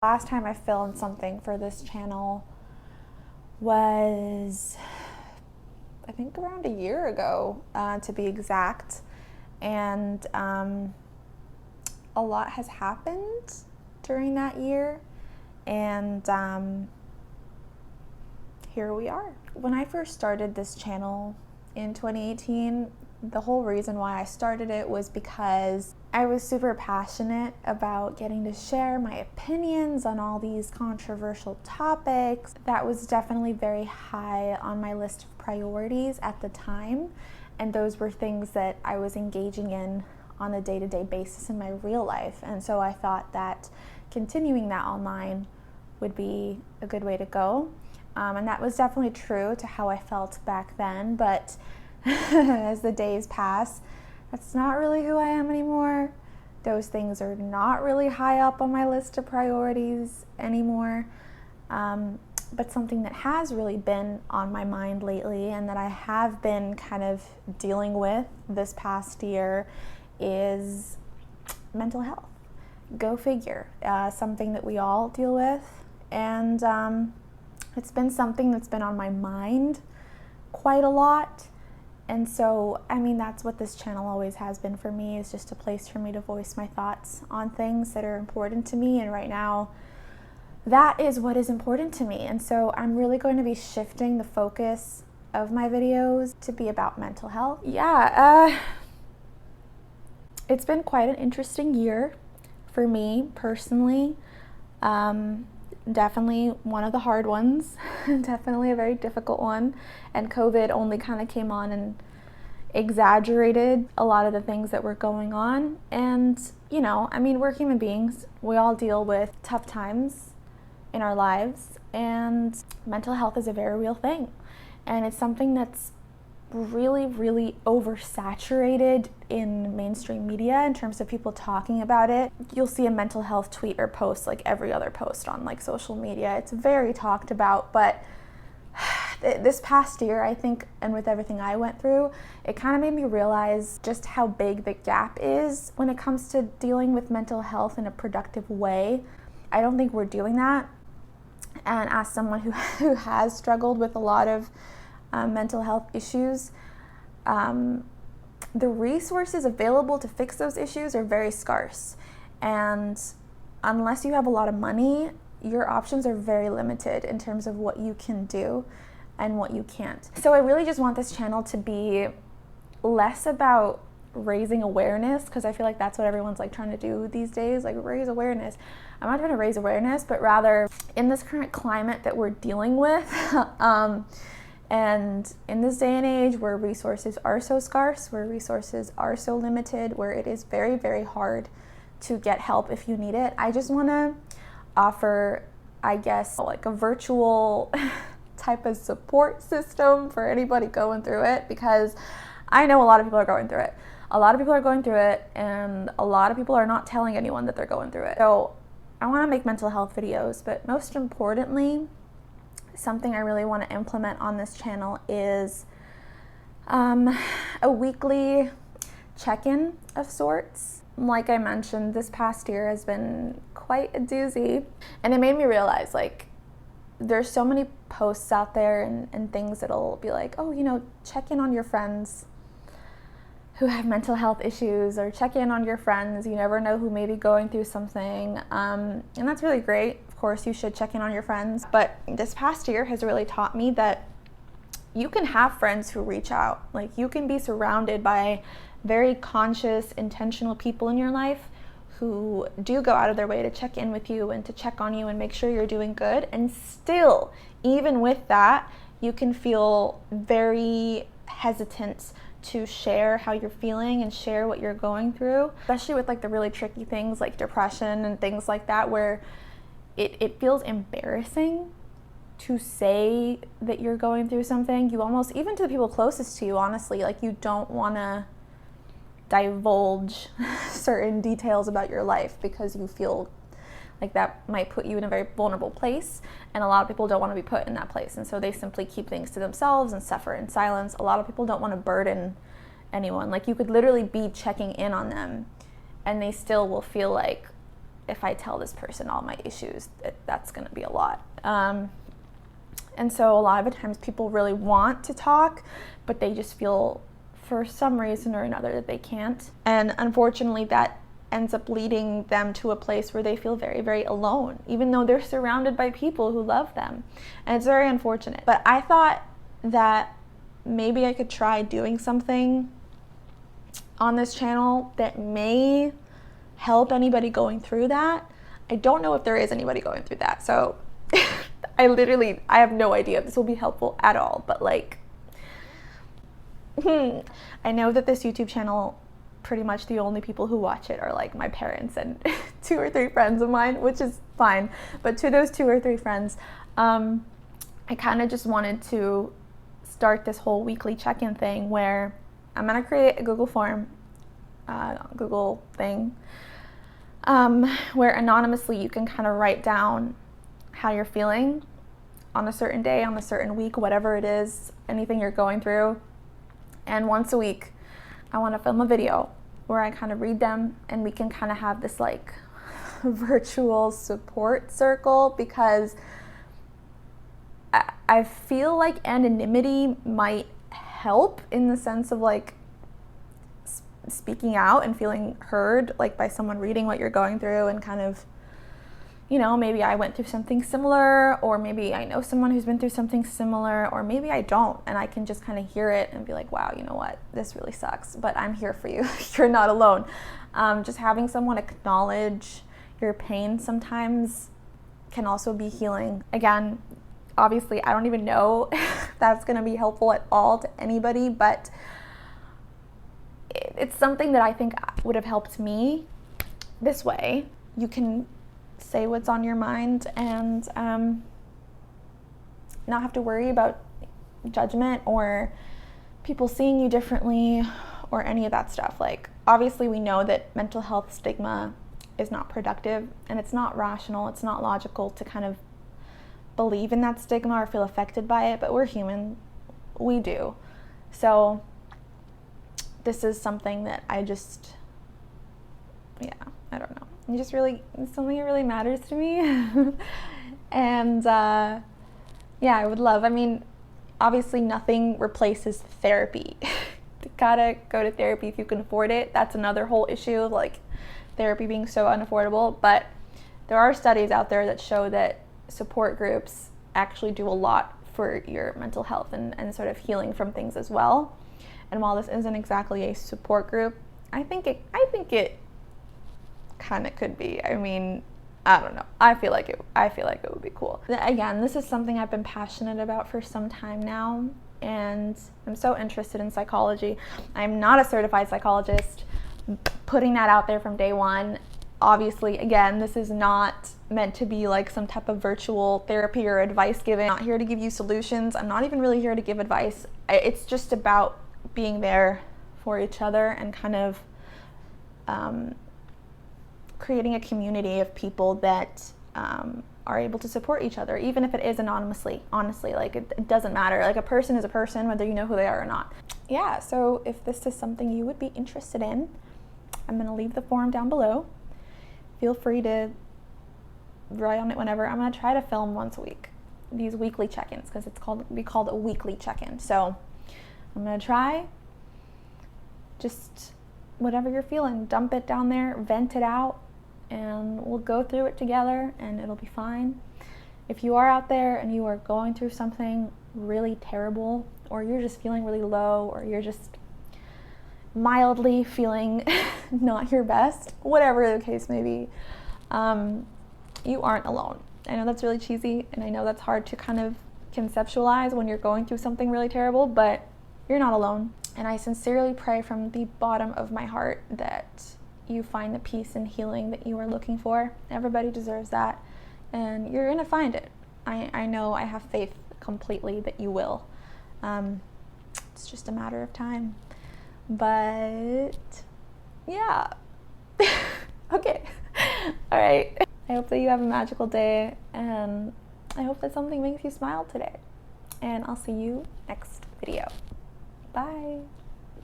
Last time I filmed something for this channel was, I think, around a year ago, to be exact. And a lot has happened during that year. And here we are. When I first started this channel in 2018, the whole reason why I started it was because I was super passionate about getting to share my opinions on all these controversial topics. That was definitely very high on my list of priorities at the time, and those were things that I was engaging in on a day-to-day basis in my real life. And so I thought that continuing that online would be a good way to go. And that was definitely true to how I felt back then, but as the days pass, that's not really who I am anymore. Those things are not really high up on my list of priorities anymore. But something that has really been on my mind lately and that I have been kind of dealing with this past year is mental health. Go figure. Something that we all deal with. And it's been something that's been on my mind quite a lot. And so, I mean, that's what this channel always has been for me, is just a place for me to voice my thoughts on things that are important to me. And right now, that is what is important to me. And so I'm really going to be shifting the focus of my videos to be about mental health. Yeah, it's been quite an interesting year for me personally. Definitely one of the hard ones, definitely a very difficult one, and COVID only kind of came on and exaggerated a lot of the things that were going on. And you know, I mean, we're human beings, we all deal with tough times in our lives, and mental health is a very real thing, and it's something that's really oversaturated in mainstream media in terms of people talking about it. You'll see a mental health tweet or post like every other post on like social media. It's very talked about, but this past year, I think, and with everything I went through, it kind of made me realize just how big the gap is when it comes to dealing with mental health in a productive way. I don't think we're doing that. And as someone who has struggled with a lot of mental health issues, the resources available to fix those issues are very scarce. And unless you have a lot of money, your options are very limited in terms of what you can do and what you can't. So I really just want this channel to be less about raising awareness, because I feel like that's what everyone's like trying to do these days, like raise awareness. I'm not trying to raise awareness, but rather in this current climate that we're dealing with, and in this day and age where resources are so scarce, where resources are so limited, where it is very hard to get help if you need it, I just want to offer, I guess, like a virtual type of support system for anybody going through it, because I know a lot of people are going through it. A lot of people are going through it, and a lot of people are not telling anyone that they're going through it. So I want to make mental health videos, but most importantly, something I really want to implement on this channel is a weekly check-in of sorts. Like I mentioned, this past year has been quite a doozy, and it made me realize, like, there's so many posts out there and things that'll be like, oh, you know, check in on your friends who have mental health issues, or check in on your friends. You never know who may be going through something, and that's really great. Of course, you should check in on your friends, but this past year has really taught me that you can have friends who reach out. Like, you can be surrounded by very conscious, intentional people in your life who do go out of their way to check in with you and to check on you and make sure you're doing good. And still, even with that, you can feel very hesitant to share how you're feeling and share what you're going through, especially with like the really tricky things like depression and things like that, where it feels embarrassing to say that you're going through something. You almost, even to the people closest to you, honestly, like, you don't want to divulge certain details about your life because you feel like that might put you in a very vulnerable place, and a lot of people don't want to be put in that place, and so they simply keep things to themselves and suffer in silence. A lot of people don't want to burden anyone. Like, you could literally be checking in on them and they still will feel like if I tell this person all my issues, that's going to be a lot. And so a lot of the times people really want to talk, but they just feel for some reason or another that they can't. And unfortunately, that ends up leading them to a place where they feel very, very alone, even though they're surrounded by people who love them. And it's very unfortunate. But I thought that maybe I could try doing something on this channel that may help anybody going through that. I don't know if there is anybody going through that. So I have no idea if this will be helpful at all. But like, I know that this YouTube channel, pretty much the only people who watch it are like my parents and 2 or 3 friends of mine, which is fine. But to those 2 or 3 friends, I kind of just wanted to start this whole weekly check-in thing where I'm gonna create a Google form, Google thing, where anonymously you can kind of write down how you're feeling on a certain day, on a certain week, whatever it is, anything you're going through. And once a week, I want to film a video where I kind of read them, and we can kind of have this like virtual support circle, because I feel like anonymity might help in the sense of like speaking out and feeling heard, like by someone reading what you're going through and kind of, you know, maybe I went through something similar, or maybe I know someone who's been through something similar, or maybe I don't, and I can just kind of hear it and be like, wow, you know what, this really sucks, but I'm here for you. You're not alone. Just having someone acknowledge your pain sometimes can also be healing. Again, obviously, I don't even know if that's going to be helpful at all to anybody, but it's something that I think would have helped me. This way, you can say what's on your mind and not have to worry about judgment or people seeing you differently or any of that stuff. Like, obviously we know that mental health stigma is not productive, and it's not rational, it's not logical to kind of believe in that stigma or feel affected by it, but we're human, we do. So this is something that I don't know. It's something that really matters to me. And I would love, obviously nothing replaces therapy. You gotta go to therapy if you can afford it. That's another whole issue, like therapy being so unaffordable. But there are studies out there that show that support groups actually do a lot for your mental health and sort of healing from things as well. And while this isn't exactly a support group, I think it kind of could be. I don't know. I feel like it would be cool. Again, this is something I've been passionate about for some time now, and I'm so interested in psychology. I'm not a certified psychologist, putting that out there from day one. Obviously, again, this is not meant to be like some type of virtual therapy or advice giving. I'm not here to give you solutions. I'm not even really here to give advice. It's just about being there for each other and kind of creating a community of people that are able to support each other, even if it is anonymously. Honestly, like it doesn't matter. Like, a person is a person, whether you know who they are or not. Yeah, so if this is something you would be interested in, I'm gonna leave the form down below. Feel free to write on it whenever. I'm gonna try to film once a week, these weekly check-ins, because it's called a weekly check-in. So I'm gonna try. Just whatever you're feeling, dump it down there, vent it out, and we'll go through it together and it'll be fine. If you are out there and you are going through something really terrible, or you're just feeling really low, or you're just mildly feeling not your best, whatever the case may be, you aren't alone. I know that's really cheesy, and I know that's hard to kind of conceptualize when you're going through something really terrible, but you're not alone. And I sincerely pray from the bottom of my heart that you find the peace and healing that you are looking for. Everybody deserves that, and you're gonna find it. I know, I have faith completely that you will. It's just a matter of time. But yeah. Okay. All right. I hope that you have a magical day, and I hope that something makes you smile today. And I'll see you next video. Bye.